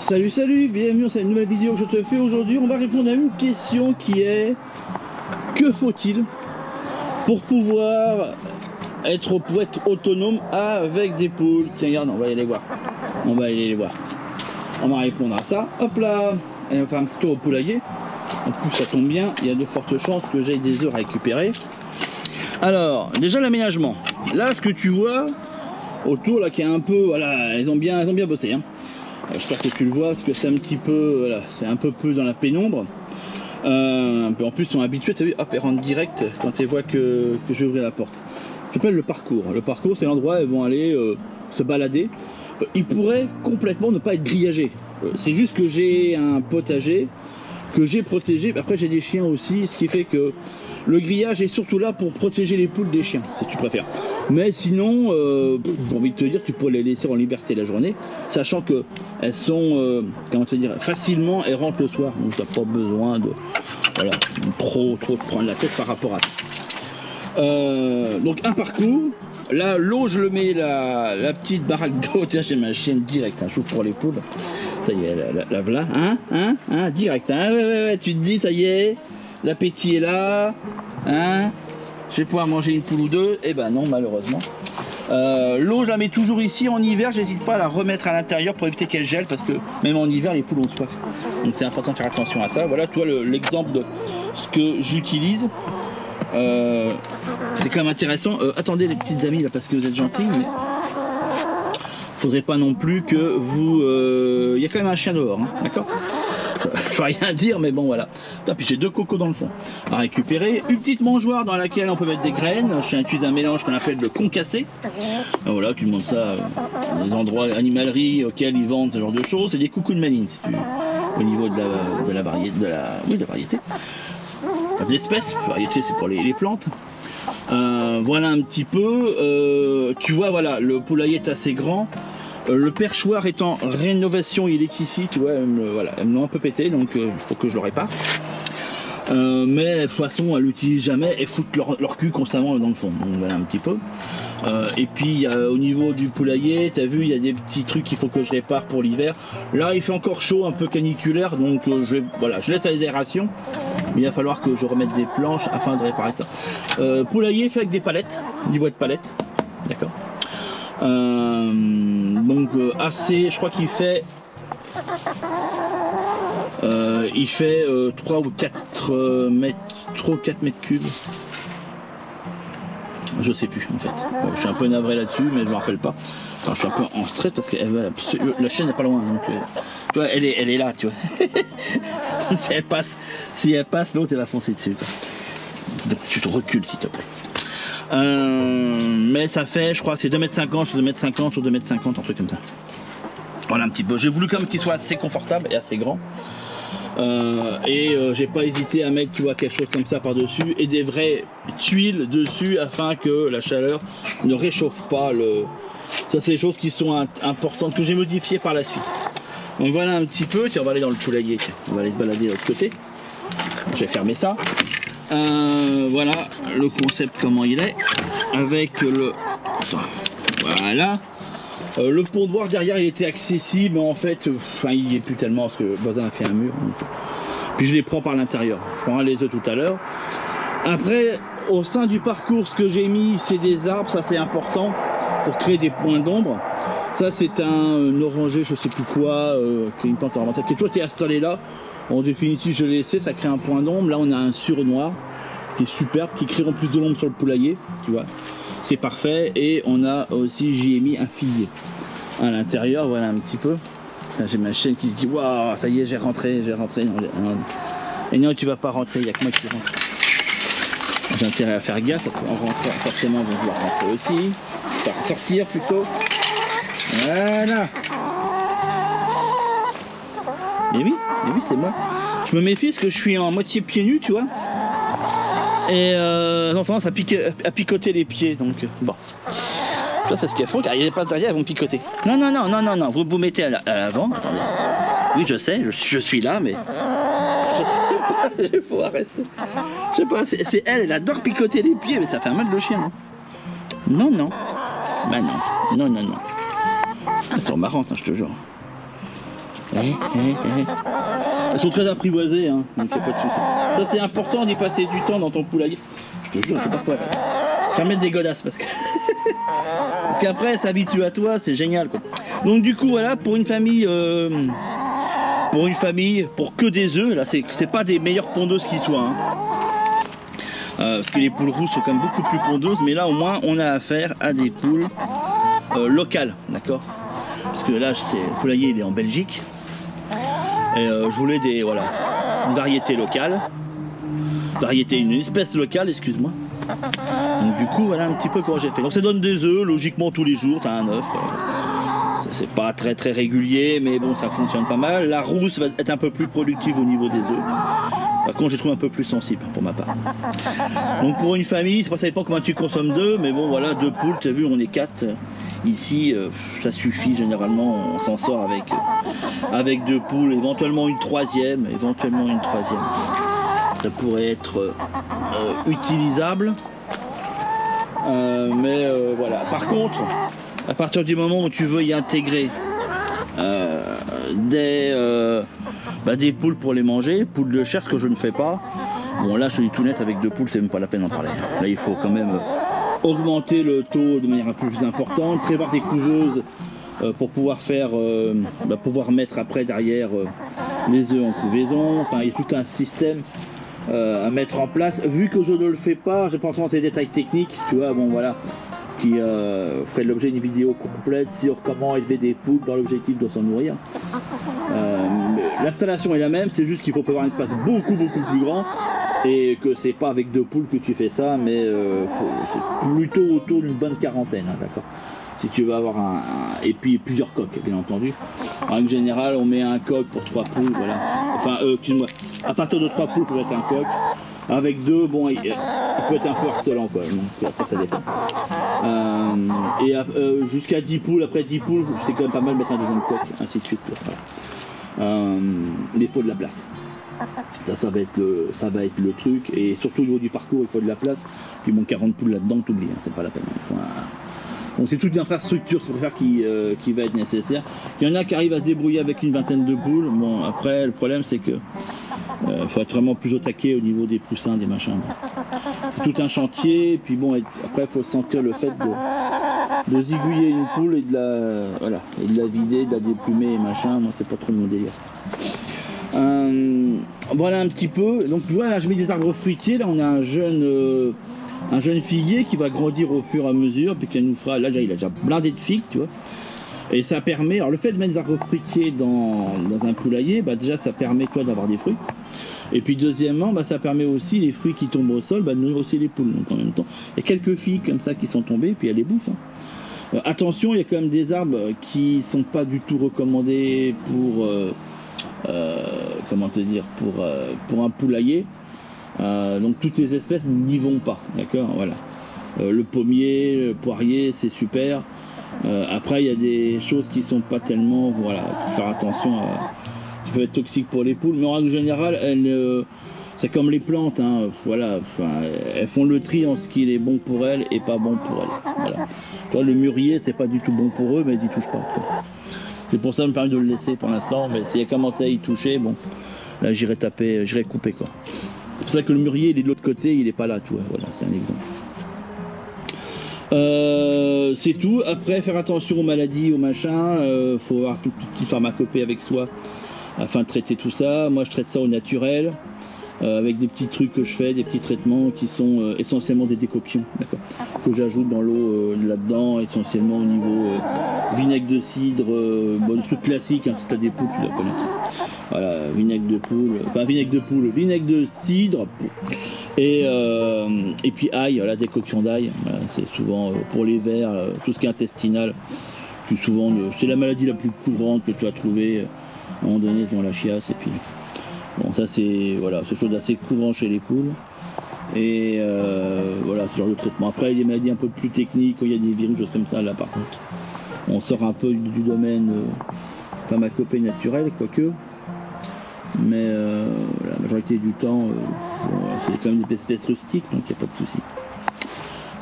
Salut, bienvenue dans cette nouvelle vidéo que je te fais aujourd'hui. On va répondre à une question qui est: que faut-il pour pouvoir être autonome avec des poules? Tiens, regarde, on va aller les voir. On va répondre à ça. Hop là, et on va faire un petit tour au poulailler. En plus, ça tombe bien, il y a de fortes chances que j'aille des œufs à récupérer. Alors, déjà l'aménagement. Là, ce que tu vois autour, là, qui est un peu, voilà, ils ont bien bossé, hein. J'espère que tu le vois, parce que c'est un petit peu, voilà, c'est un peu plus dans la pénombre. En plus, ils sont habitués, tu as vu, hop, ils rentrent direct quand ils voient que je vais ouvrir la porte. Ça s'appelle le parcours. Le parcours, c'est l'endroit où ils vont aller se balader. Ils pourraient complètement ne pas être grillagés. C'est juste que j'ai un potager que j'ai protégé. Après, j'ai des chiens aussi, ce qui fait que le grillage est surtout là pour protéger les poules des chiens, si tu préfères. Mais sinon, j'ai envie de te dire, tu pourrais les laisser en liberté la journée, sachant que elles sont, comment te dire, facilement, elles rentrent le soir, donc tu n'as pas besoin de, voilà, trop te prendre la tête par rapport à ça. Donc un parcours. Là, l'eau, je le mets la petite baraque d'eau. Tiens, j'ai ma chienne direct, un chou pour les poules. Ça y est, la voilà, hein, direct, hein, ouais, tu te dis, ça y est, l'appétit est là, hein, je vais pouvoir manger une poule ou deux. Eh ben non, malheureusement. L'eau, je la mets toujours ici. En hiver, j'hésite pas à la remettre à l'intérieur pour éviter qu'elle gèle, parce que même en hiver, les poules ont soif. Donc c'est important de faire attention à ça. Voilà, tu vois l'exemple de ce que j'utilise. C'est quand même intéressant. Attendez les petites amies là, parce que vous êtes gentils, mais faudrait pas non plus que vous... Il y a quand même un chien dehors, hein, d'accord? Je vais rien dire, mais bon, voilà. Puis j'ai deux cocos dans le fond à récupérer. Une petite mangeoire dans laquelle on peut mettre des graines. Je utilise un mélange qu'on appelle le concassé. Voilà, tu demandes ça dans les endroits animaleries auxquels ils vendent ce genre de choses. C'est des coucous de maline, si tu... au niveau de la variété. Oui, de la variété. D'espèces, variété c'est pour les plantes. Voilà un petit peu. Tu vois, voilà, le poulailler est assez grand. Le perchoir est en rénovation, il est ici, tu vois, elles me l'ont un peu pété, donc il faut que je le répare. Mais de toute façon, elles l'utilisent jamais et foutent leur cul constamment dans le fond. Donc voilà un petit peu. Et puis au niveau du poulailler, tu as vu, il y a des petits trucs qu'il faut que je répare pour l'hiver. Là, il fait encore chaud, un peu caniculaire, donc je laisse à l'aération. Mais il va falloir que je remette des planches afin de réparer ça. Poulailler fait avec des palettes, des boîtes de palettes, d'accord. Donc assez, je crois qu'il fait 3 ou 4 mètres, 3 ou 4 mètres cubes. Je sais plus en fait. Je suis un peu navré là-dessus, mais je me rappelle pas. Enfin, je suis un peu en stress parce que la chaîne n'est pas loin, donc tu vois, elle est là, tu vois. si elle passe, l'autre elle va foncer dessus, quoi. Donc tu te recules s'il te plaît. Mais ça fait, je crois, c'est 2,50 m sur 2,50 m sur 2,50 m, un truc comme ça. Voilà un petit peu. J'ai voulu quand même qu'il soit assez confortable et assez grand. J'ai pas hésité à mettre, tu vois, quelque chose comme ça par dessus et des vraies tuiles dessus afin que la chaleur ne réchauffe pas le. Ça, c'est des choses qui sont importantes que j'ai modifiées par la suite. Donc voilà un petit peu. Tiens, on va aller dans le poulailler. Tiens, on va aller se balader de l'autre côté. Je vais fermer ça. Voilà le concept, comment il est avec le. Attends, voilà. Le pondoir derrière il était accessible, mais en fait il n'y est plus tellement parce que le voisin a fait un mur, donc. Puis je les prends par l'intérieur, je prendrai les œufs tout à l'heure. Après, au sein du parcours, ce que j'ai mis, c'est des arbres, ça c'est important pour créer des points d'ombre. Ça c'est un oranger, je sais plus quoi, qui est une plante ornementale qui a toujours été installée là. En définitive, je l'ai laissé, ça crée un point d'ombre. Là on a un sur-noir qui est superbe, qui crée en plus de l'ombre sur le poulailler, tu vois. C'est parfait. Et on a aussi, j'y ai mis un figuier à l'intérieur, voilà un petit peu. Là, j'ai ma chienne qui se dit waouh, ça y est, j'ai rentré. Non. Et non, tu vas pas rentrer, il n'y a que moi qui rentre. J'ai intérêt à faire gaffe parce qu'en rentrant, forcément, on va vouloir rentrer aussi. Faire sortir plutôt. Voilà. Mais oui, c'est moi. Je me méfie parce que je suis en moitié pieds nus, tu vois. Et j'ai tendance à picoter les pieds, donc bon. Ça c'est ce qu'elles font, car ils passent derrière, elles vont picoter. Non, vous mettez à l'avant. Attendez. Oui, je sais, je suis là, mais je sais pas si je vais pouvoir rester. Je sais pas, c'est elle adore picoter les pieds, mais ça fait un mal de chien. Hein. Non. Bah non. Elles sont marrantes, hein, je te jure. Elles sont très apprivoisées, hein, donc y a pas de souci. Ça c'est important d'y passer du temps dans ton poulailler. Je te jure, je sais pas quoi. Faire mettre des godasses parce que parce qu'après elles s'habituent à toi, c'est génial quoi. Donc du coup voilà, pour une famille, pour que des œufs, là c'est pas des meilleures pondeuses qui soient. Hein. Parce que les poules rousses sont quand même beaucoup plus pondeuses, mais là au moins on a affaire à des poules locales, d'accord. Parce que là le poulailler il est en Belgique. Et je voulais une variété locale, une espèce locale, excuse-moi. Donc du coup voilà un petit peu comment j'ai fait. Donc ça donne des œufs, logiquement tous les jours, t'as un œuf. C'est pas très très régulier, mais bon ça fonctionne pas mal. La rousse va être un peu plus productive au niveau des œufs. Par contre, je les trouve un peu plus sensible pour ma part. Donc pour une famille, ça dépend comment tu consommes d'œufs, mais bon voilà, 2 poules, tu as vu, on est 4. Ici, ça suffit généralement, on s'en sort avec 2 poules, éventuellement une troisième. Ça pourrait être utilisable. Voilà. Par contre, à partir du moment où tu veux y intégrer des poules pour les manger, poules de chair, ce que je ne fais pas. Bon là je suis tout net, avec 2 poules c'est même pas la peine d'en parler. Là il faut quand même augmenter le taux de manière un peu plus importante, prévoir des couveuses pour pouvoir pouvoir mettre après derrière les œufs en couvaison. Enfin il y a tout un système à mettre en place. Vu que je ne le fais pas, je pense dans ces détails techniques, tu vois, bon voilà, qui ferait l'objet d'une vidéo complète sur comment élever des poules dans l'objectif de s'en nourrir. L'installation est la même, c'est juste qu'il faut prévoir un espace beaucoup plus grand et que c'est pas avec 2 poules que tu fais ça, mais c'est plutôt autour d'une bonne quarantaine, hein, d'accord. Si tu veux avoir et puis plusieurs coques, bien entendu. En règle générale, on met un coq pour 3 poules, voilà. Enfin, excuse-moi, à partir de 3 poules pour être un coq. Avec 2, bon, il peut être un peu harcelant, quoi. Donc après, ça dépend. Jusqu'à 10 poules, après 10 poules, c'est quand même pas mal de mettre un deuxième coq, ainsi de suite. Voilà. Mais il faut de la place. Ça va être le truc. Et surtout au niveau du parcours, il faut de la place. Puis bon, 40 poules là-dedans, t'oublies, hein, c'est pas la peine. Donc c'est toute une infrastructure, c'est pour faire qui va être nécessaire. Il y en a qui arrivent à se débrouiller avec une vingtaine de poules. Bon, après, le problème, c'est que faut être vraiment plus au taquet au niveau des poussins, des machins. C'est tout un chantier, et puis bon, après il faut sentir le fait de zigouiller une poule et de la vider, de la déplumer et machin. Moi c'est pas trop mon délire. Voilà un petit peu. Donc voilà, je mets des arbres fruitiers. Là on a un jeune figuier qui va grandir au fur et à mesure, puis qu'elle nous fera. Là il a déjà blindé de figues, tu vois. Et ça permet, alors le fait de mettre des arbres fruitiers dans un poulailler, déjà ça permet toi d'avoir des fruits. Et puis deuxièmement, ça permet aussi les fruits qui tombent au sol, de nourrir aussi les poules. Donc en même temps, il y a quelques figues comme ça qui sont tombées, puis elles les bouffent. Hein. Attention, il y a quand même des arbres qui sont pas du tout recommandés pour pour un poulailler. Donc toutes les espèces n'y vont pas, d'accord, voilà. Le pommier, le poirier, c'est super. Après, il y a des choses qui sont pas tellement, voilà, faut faire attention, qui peuvent être toxiques pour les poules, mais en règle générale, c'est comme les plantes, hein, voilà, elles font le tri en ce qui est bon pour elles et pas bon pour elles. Voilà. Toi, le mûrier, c'est pas du tout bon pour eux, mais ils y touchent pas. Quoi. C'est pour ça que je me permets de le laisser pour l'instant, mais s'il a commencé à y toucher, bon, là j'irai couper quoi. C'est pour ça que le mûrier, il est de l'autre côté, il est pas là, tu vois, voilà, c'est un exemple. C'est tout. Après, faire attention aux maladies, aux machins. Faut avoir tout petit pharmacopée avec soi afin de traiter tout ça. Moi, je traite ça au naturel avec des petits trucs que je fais, des petits traitements qui sont essentiellement des décoctions, d'accord, que j'ajoute dans l'eau là-dedans, essentiellement au niveau vinaigre de cidre, des trucs classiques. Hein, si t'as des poules, tu dois connaître. Voilà, vinaigre de cidre. Et puis ail, la décoction d'ail, voilà, c'est souvent pour les vers, tout ce qui est intestinal, c'est la maladie la plus courante que tu as trouvée à un moment donné dans la chiasse. Et puis bon, ça c'est chose d'assez courant chez les poules. Et voilà, ce genre de traitement. Après, il y a des maladies un peu plus techniques, quand il y a des virus, choses comme ça, là par contre, on sort un peu du domaine pharmacopée naturelle, quoique. Mais la majorité du temps, c'est quand même des espèces rustiques, donc il n'y a pas de souci.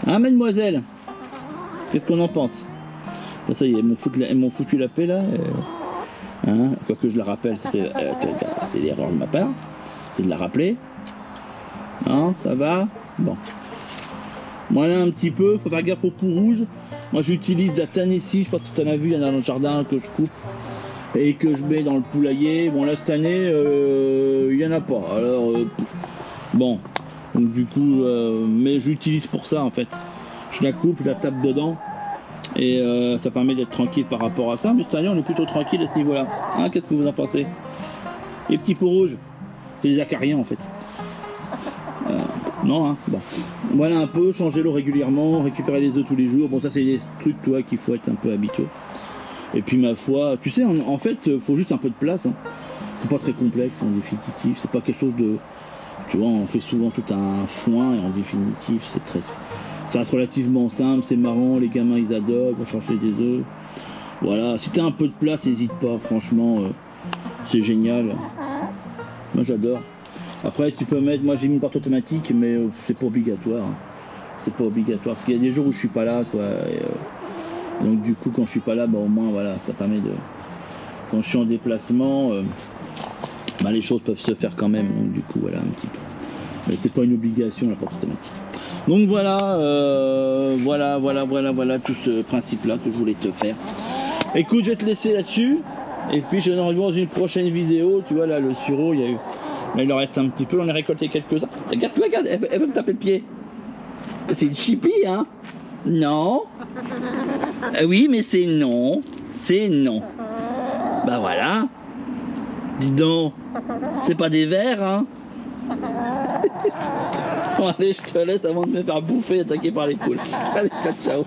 Hein, mademoiselle, qu'est-ce qu'on en pense? Ça y est, elles m'ont foutu la paix là. Hein, quoi que je la rappelle, c'est l'erreur de ma part, c'est de la rappeler. Non, ça va? Bon. Voilà un petit peu, faut faire gaffe aux poux rouges. Moi j'utilise de la Tennessee, je pense que tu en as vu, il y en a dans le jardin que je coupe et que je mets dans le poulailler. Bon là cette année, il n'y en a pas. Alors, bon, donc du coup, mais j'utilise pour ça en fait. Je la coupe, je la tape dedans et ça permet d'être tranquille par rapport à ça. Mais cette année on est plutôt tranquille à ce niveau-là. Hein, qu'est-ce que vous en pensez? Les petits poux rouges, c'est des acariens en fait. Non, hein, bon. Voilà un peu, changer l'eau régulièrement, récupérer les œufs tous les jours. Bon, ça, c'est des trucs, toi, qu'il faut être un peu habitué. Et puis, ma foi, tu sais, en fait, il faut juste un peu de place. Hein. C'est pas très complexe, en définitive. C'est pas quelque chose de. Tu vois, on fait souvent tout un foin, et en définitive, ça reste relativement simple, c'est marrant, les gamins, ils adorent, ils vont chercher des œufs. Voilà, si t'as un peu de place, n'hésite pas, franchement, c'est génial. Moi, j'adore. Après, tu peux mettre, moi j'ai mis une porte automatique, mais c'est pas obligatoire. Hein. C'est pas obligatoire, parce qu'il y a des jours où je suis pas là, quoi. Et, donc du coup, quand je suis pas là, bah, au moins, voilà, ça permet de... Quand je suis en déplacement, bah, les choses peuvent se faire quand même. Donc du coup, voilà, un petit peu. Mais c'est pas une obligation, la porte automatique. Donc voilà, voilà, tout ce principe-là que je voulais te faire. Écoute, je vais te laisser là-dessus. Et puis, je te revois dans une prochaine vidéo. Tu vois, là, le sureau, il y a eu... Mais il en reste un petit peu, on a récolté quelques-uns. Regarde, elle veut me taper le pied. C'est une chipie, hein? Non. Oui, mais c'est non. C'est non. Bah voilà. Dis donc. C'est pas des vers, hein? Bon, allez, je te laisse avant de me faire bouffer, attaquer par les poules. Allez, ciao, ciao.